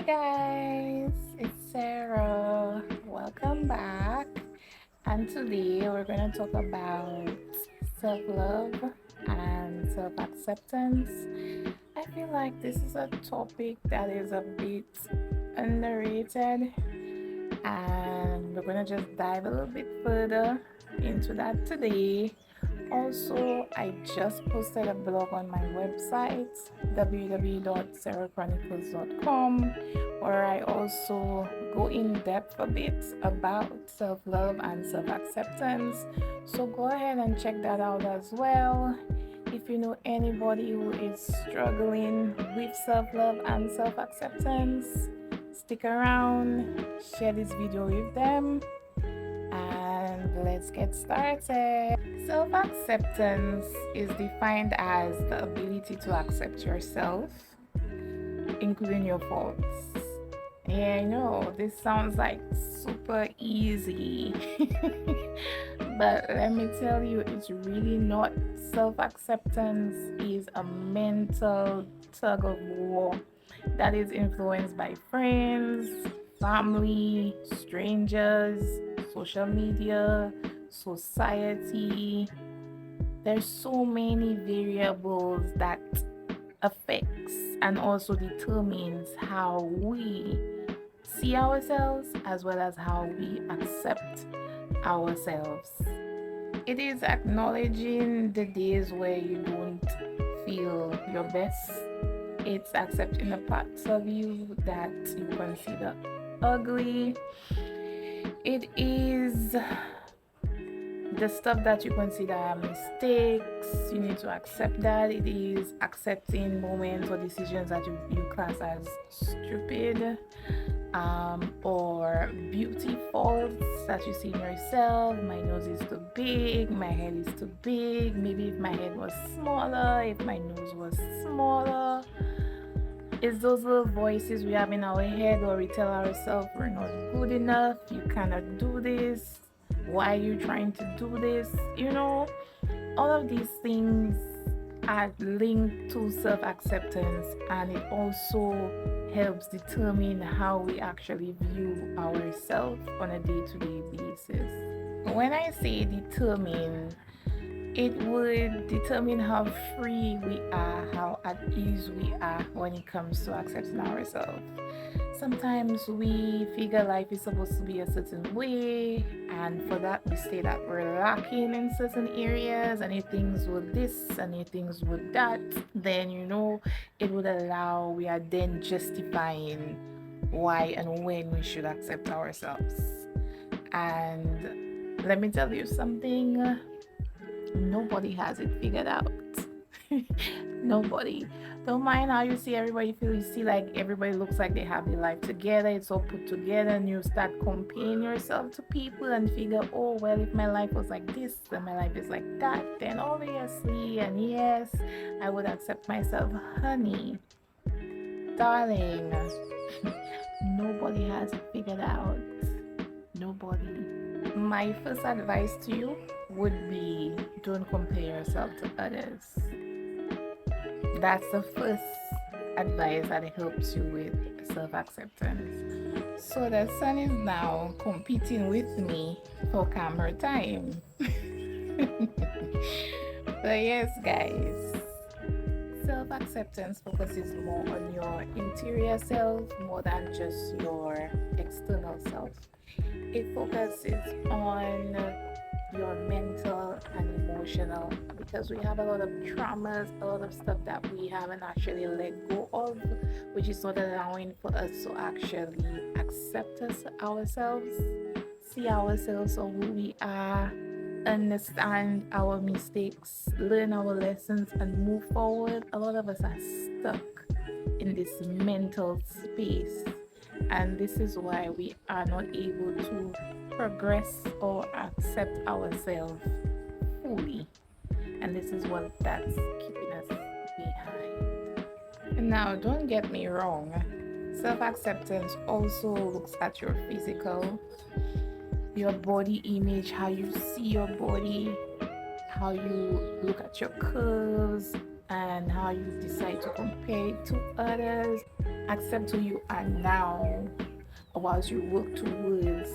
Guys, it's Sarah. Welcome back. And today we're going to talk about self love and self acceptance. I feel like this is a topic that is a bit underrated, and we're going to just dive a little bit further into that today. Also, I just posted a blog on my website, www.sarahchronicles.com, where I also go in depth a bit about self love and self acceptance. So go ahead and check that out as well. If you know anybody who is struggling with self love and self acceptance, stick around, share this video with them, and let's get started. Self acceptance is defined as the ability to accept yourself, including your faults. Yeah, I know this sounds like super easy, but let me tell you, it's really not. Self acceptance is a mental tug of war that is influenced by friends, family, strangers, social media, society. There's so many variables that affects and also determines how we see ourselves as well as how we accept ourselves. It is acknowledging the days where you don't feel your best. It's accepting the parts of you that you consider ugly. It is the stuff that you consider mistakes. You need to accept that. It is accepting moments or decisions that you class as stupid, or beauty faults that you see in yourself. My nose is too big, my head is too big. Maybe if my head was smaller, if my nose was smaller. It's those little voices we have in our head where we tell ourselves we're not good enough, you cannot do this, why are you trying to do this? All of these things are linked to self acceptance, and it also helps determine how we actually view ourselves on a day to day basis. When I say determine, it would determine how free we are, how at ease we are when it comes to accepting ourselves. Sometimes we figure life is supposed to be a certain way, and for that, we say that we're lacking in certain areas, and if things were this and if things were that, then it would allow, we are then justifying why and when we should accept ourselves. And let me tell you something. Nobody has it figured out. Nobody. Don't mind how you see everybody feel. You see like everybody looks like they have their life together. It's all put together, and you start comparing yourself to people and figure, oh well, if my life was like this and my life is like that, then obviously and yes, I would accept myself. Honey, darling, nobody has it figured out. Nobody. My first advice to you would be, don't compare yourself to others. That's the first advice that helps you with self acceptance. So the sun is now competing with me for camera time. So, yes, guys, self acceptance focuses more on your interior self more than just your external self. It focuses on your mental and emotional, because we have a lot of traumas, a lot of stuff that we haven't actually let go of, which is not allowing for us to actually accept ourselves, see ourselves for who we are, understand our mistakes, learn our lessons, and move forward. A lot of us are stuck in this mental space, and this is why we are not able to progress or accept ourselves fully. And this is what that's keeping us behind. Now, don't get me wrong, self acceptance also looks at your physical, your body image, how you see your body, how you look at your curves and how you decide to compare to others. Accept who you are now whilst you work towards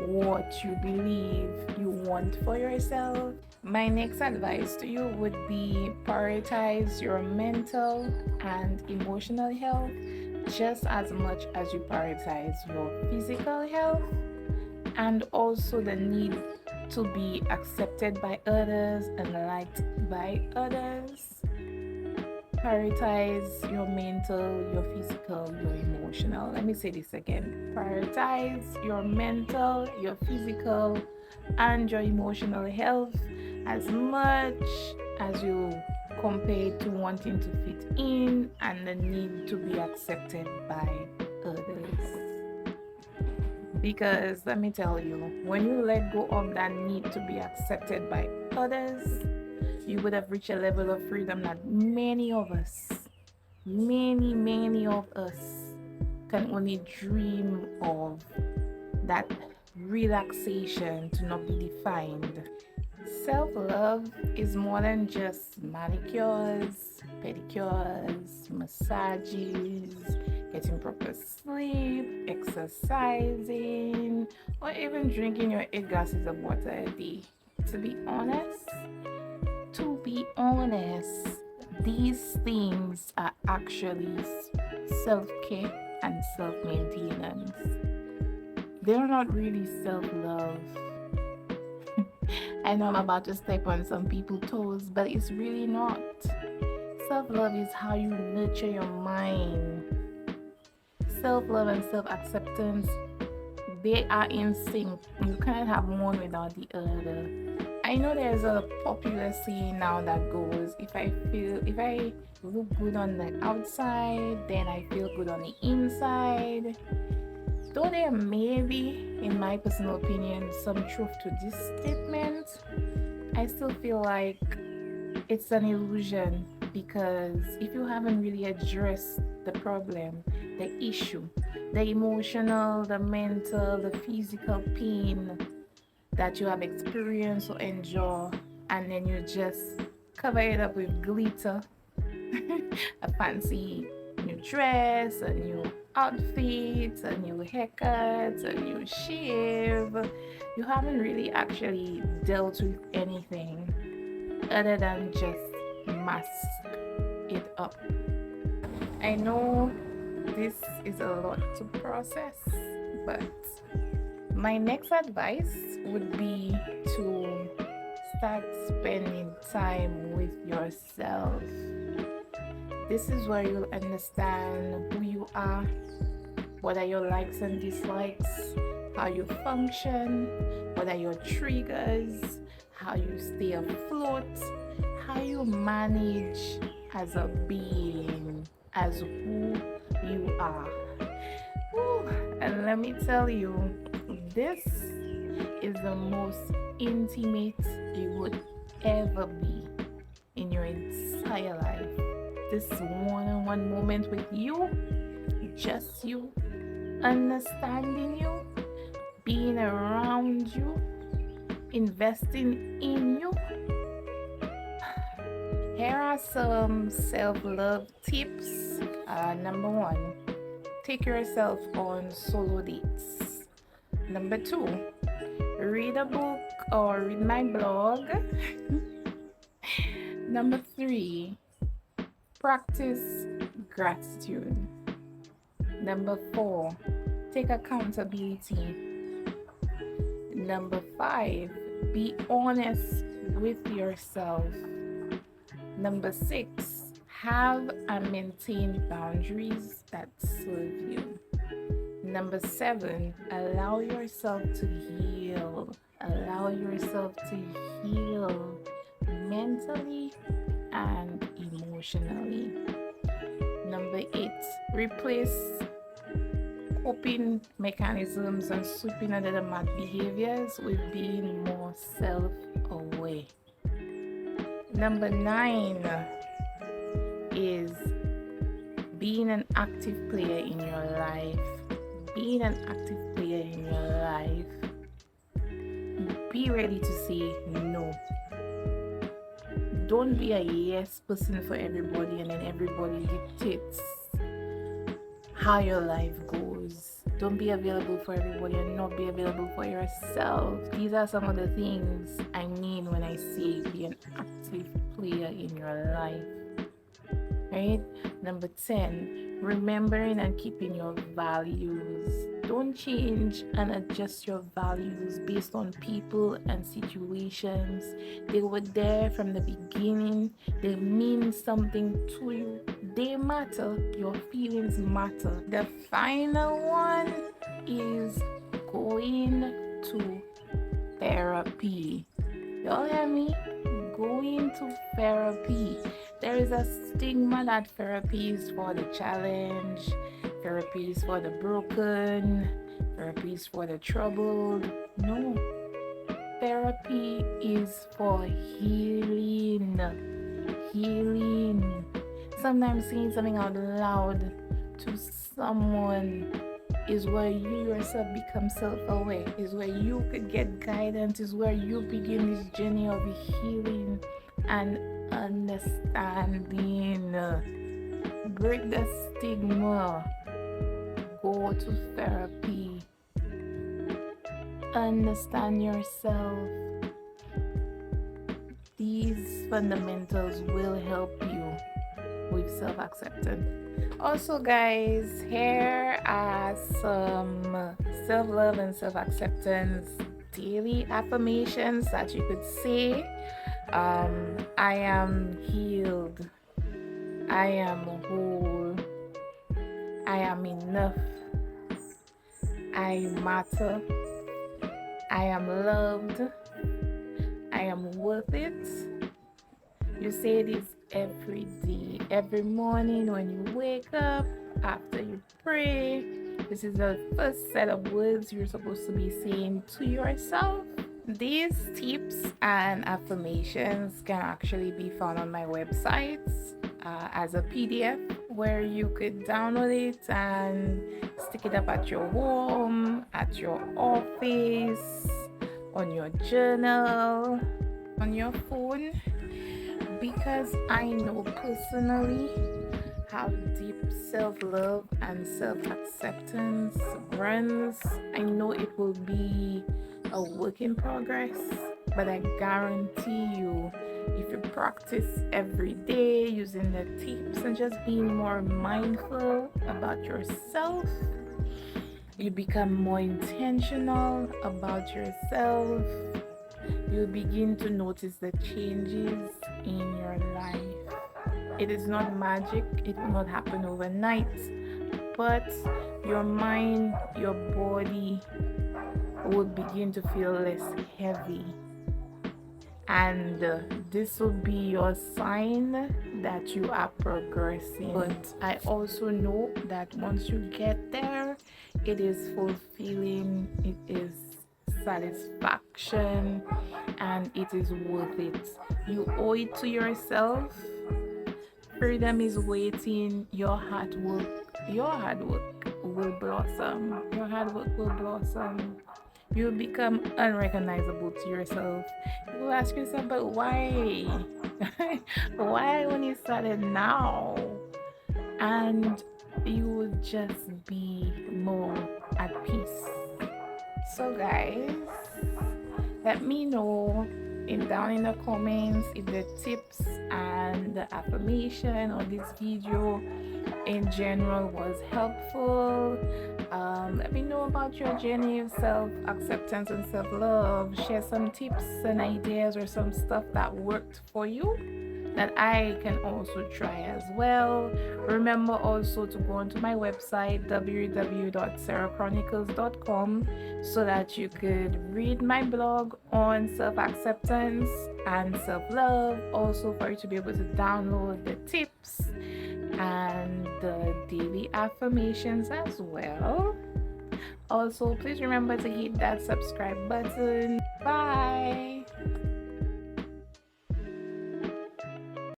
what you believe you want for yourself. My next advice to you would be prioritize your mental and emotional health just as much as you prioritize your physical health, and also the need to be accepted by others and liked by others. Prioritize your mental, your physical, your emotional. Let me say this again. Prioritize your mental, your physical, and your emotional health as much as you compare to wanting to fit in and the need to be accepted by others. Because let me tell you, when you let go of that need to be accepted by others, you would have reached a level of freedom that many of us can only dream of, that relaxation to not be defined. Self love is more than just manicures, pedicures, massages, getting proper sleep, exercising, or even drinking your 8 glasses of water a day. To be honest, to be honest, these things are actually self care and self maintenance. They're not really self love. I know I'm about to step on some people's toes, but it's really not. Self love is how you nurture your mind. Self love and self acceptance, they are in sync. You can't have one without the other. I know there's a popular saying now that goes, if I look good on the outside, then I feel good on the inside. Though there may be, in my personal opinion, some truth to this statement, I still feel like it's an illusion, because if you haven't really addressed the problem, the issue, the emotional, the mental, the physical pain that you have experienced or endure, and then you just cover it up with glitter, a fancy new dress, a new outfit, a new haircut, a new shave. You haven't really actually dealt with anything other than just mask it up. I know this is a lot to process, but my next advice would be to start spending time with yourself. This is where you'll understand who you are, what are your likes and dislikes, how you function, what are your triggers, how you stay afloat, how you manage as a being, as who you are. Whew. And let me tell you, this is the most intimate you would ever be in your entire life. This one-on-one moment with you, just you, understanding you, being around you, investing in you. Here are some self-love tips. Number one, take yourself on solo dates. Number two, read a book or read my blog. Number three, practice gratitude. Number four, take accountability. Number five, be honest with yourself. Number six, have and maintain boundaries that serve you. Number seven, allow yourself to heal. Allow yourself to heal mentally and emotionally. Number eight, replace coping mechanisms and sweeping under the mat behaviors with being more self-aware. Number nine is being an active player in your life. Being an active player in your life. Be ready to say no. Don't be a yes person for everybody and then everybody dictates how your life goes. Don't be available for everybody and not be available for yourself. These are some of the things I mean when I say be an active player in your life. Right? Number 10, remembering and keeping your values. Don't change and adjust your values based on people and situations. They were there from the beginning, they mean something to you, they matter, your feelings matter. The final one is going to therapy. Y'all hear me? Going to therapy. There is a stigma that therapy is for the challenge, therapy is for the broken, therapy is for the troubled. No, therapy is for healing. Healing. Sometimes saying something out loud to someone is where you yourself become self-aware, is where you could get guidance, is where you begin this journey of healing and understanding. Break the stigma. Go to therapy. Understand yourself. These fundamentals will help you with self-acceptance. Also, guys, here are some self-love and self-acceptance daily affirmations that you could say. I am healed. I am whole. I am enough. I matter. I am loved. I am worth it. You say this every day, every morning when you wake up, after you pray. This is the first set of words you're supposed to be saying to yourself. These tips and affirmations can actually be found on my website as a PDF where you could download it and stick it up at your home, at your office, on your journal, on your phone. Because I know personally how deep self-love and self-acceptance runs. I know it will be a work in progress, but I guarantee you, if you practice every day using the tips and just being more mindful about yourself, you become more intentional about yourself, you'll begin to notice the changes in your life. It is not magic, it will not happen overnight, but your mind, your body will begin to feel less heavy. And this will be your sign that you are progressing. But I also know that once you get there, it is fulfilling, it is satisfaction, and it is worth it. You owe it to yourself. Freedom is waiting. Your hard work will blossom. Your hard work will blossom. You'll become unrecognizable to yourself. You will ask yourself, but why? Why when you started now? And you will just be more at peace. So guys, let me know down in the comments if the tips and the affirmation or this video in general was helpful. Let me know about your journey of self-acceptance and self-love. Share some tips and ideas or some stuff that worked for you that I can also try as well. Remember also to go onto my website www.sarahchronicles.com so that you could read my blog on self-acceptance and self-love, also for you to be able to download the tips and the daily affirmations as well. Also, please remember to hit that subscribe button. Bye.